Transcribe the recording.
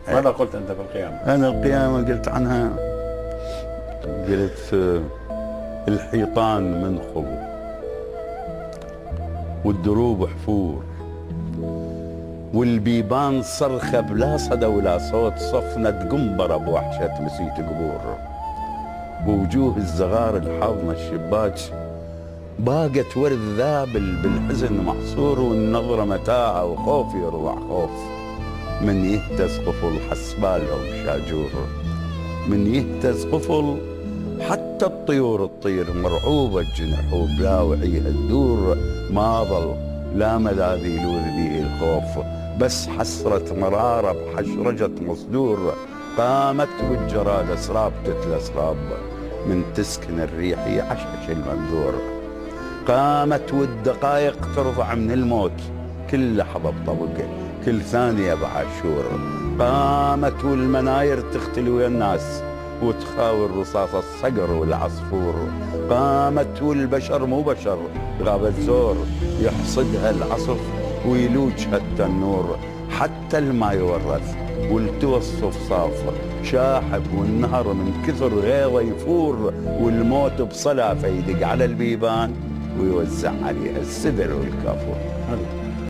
ماذا قلت أنت في القيامة؟ أنا القيامة قلت عنها، قلت الحيطان منخل والدروب حفور والبيبان صرخة بلا صدى ولا صوت، صفنة قنبرة بوحشة مسيت قبور، ووجوه الزغار الحاضنة الشباك باقت ورد ذابل بالحزن محصور، والنظرة متاعة وخوف يروع خوف، من يهتز قفل حسبالهم شاجور، من يهتز قفل حتى الطيور تطير مرعوبة الجنح وبلا وعيها تدور، ما ظل لا ملاذيل وذبيه الخوف، بس حسرة مرارة بحشرجة مصدور، قامت والجراد اسراب تتلى اسراب، من تسكن الريح يعشش المنذور، قامت والدقائق ترضع من الموت، كل لحظة بطبق كل ثانية بعاشور، قامت والمناير تختلي ويا الناس وتخاور رصاص الصقر والعصفور، قامت والبشر مو بشر غابت زور، يحصدها العصف ويلوجها التنور، حتى الماء يورث والتوى الصفصاف شاحب، والنهر من كثر غيظه يفور، والموت بصلافه يدق على البيبان ويوزع عليها السدر والكافور.